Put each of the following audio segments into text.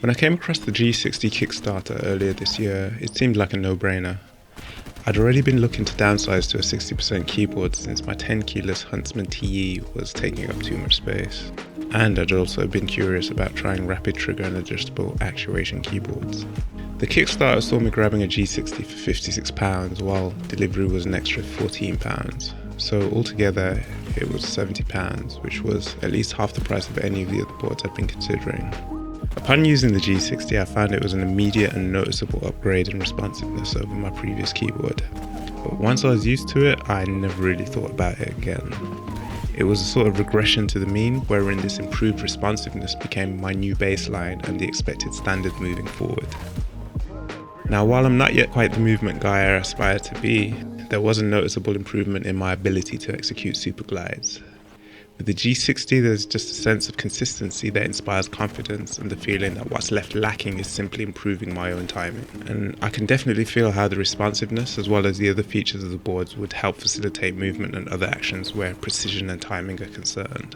When I came across the G60 Kickstarter earlier this year, it seemed like a no-brainer. I'd already been looking to downsize to a 60% keyboard since my 10 keyless Huntsman TE was taking up too much space. And I'd also been curious about trying rapid trigger and adjustable actuation keyboards. The Kickstarter saw me grabbing a G60 for £56 while delivery was an extra £14. So altogether it was £70, which was at least half the price of any of the other boards I'd been considering. Upon using the G60, I found it was an immediate and noticeable upgrade in responsiveness over my previous keyboard. But once I was used to it, I never really thought about it again. It was a sort of regression to the mean, wherein this improved responsiveness became my new baseline and the expected standard moving forward. Now, while I'm not yet quite the movement guy I aspire to be, there was a noticeable improvement in my ability to execute super glides. With the G60, there's just a sense of consistency that inspires confidence and the feeling that what's left lacking is simply improving my own timing. And I can definitely feel how the responsiveness as well as the other features of the boards would help facilitate movement and other actions where precision and timing are concerned.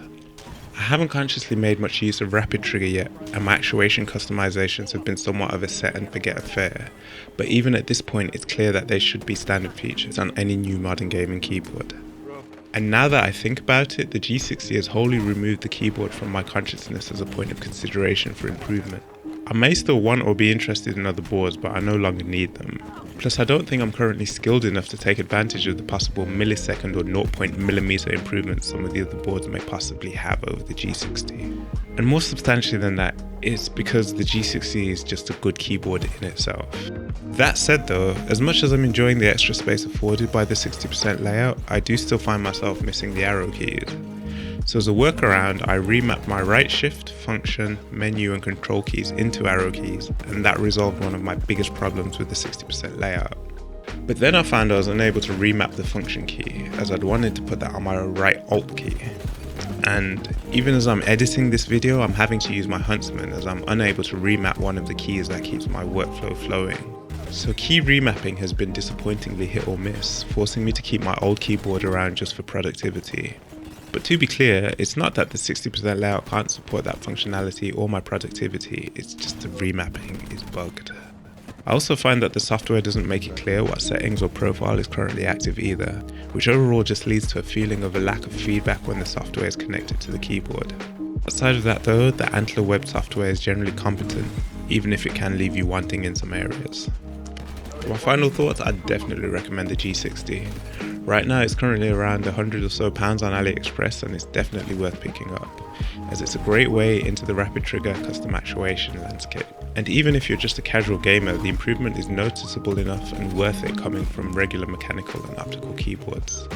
I haven't consciously made much use of rapid trigger yet, and my actuation customizations have been somewhat of a set and forget affair, but even at this point it's clear that they should be standard features on any new modern gaming keyboard. And now that I think about it, the G60 has wholly removed the keyboard from my consciousness as a point of consideration for improvement. I may still want or be interested in other boards, but I no longer need them. Plus, I don't think I'm currently skilled enough to take advantage of the possible millisecond or 0.mm improvements some of the other boards may possibly have over the G60. And more substantially than that, it's because the G60 is just a good keyboard in itself. That said though, as much as I'm enjoying the extra space afforded by the 60% layout, I do still find myself missing the arrow keys. So as a workaround, I remapped my right shift, function, menu and control keys into arrow keys, and that resolved one of my biggest problems with the 60% layout. But then I found I was unable to remap the function key, as I'd wanted to put that on my right alt key. And even as I'm editing this video, I'm having to use my huntsman as I'm unable to remap one of the keys that keeps my workflow flowing. So key remapping has been disappointingly hit or miss, forcing me to keep my old keyboard around just for productivity. But to be clear, it's not that the 60% layout can't support that functionality or my productivity, it's just the remapping is bugged. I also find that the software doesn't make it clear what settings or profile is currently active either, which overall just leads to a feeling of a lack of feedback when the software is connected to the keyboard. Outside of that though, the Antler web software is generally competent, even if it can leave you wanting in some areas. For my final thoughts, I'd definitely recommend the G60. Right now it's currently around £100 or so on AliExpress, and it's definitely worth picking up, as it's a great way into the rapid trigger custom actuation landscape. And even if you're just a casual gamer, the improvement is noticeable enough and worth it coming from regular mechanical and optical keyboards.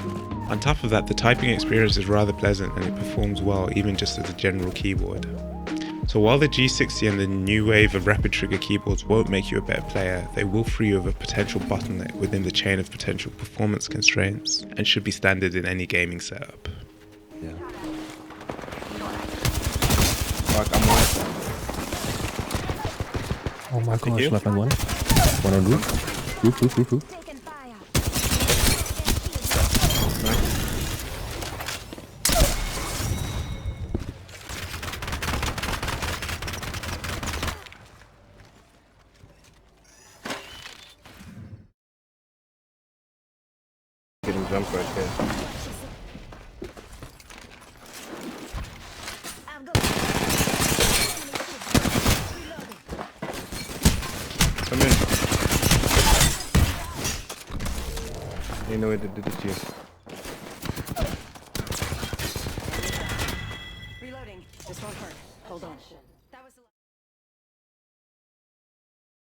On top of that, the typing experience is rather pleasant and it performs well even just as a general keyboard. So while the G60 and the new wave of rapid trigger keyboards won't make you a better player, they will free you of a potential bottleneck within the chain of potential performance constraints and should be standard in any gaming setup. Yeah. Fuck, I'm white. Oh my gosh, Left on one. One on roof. Roof. Get him jump right there. Come in. You know what to do this to you. Reloading. This won't hurt. Hold on.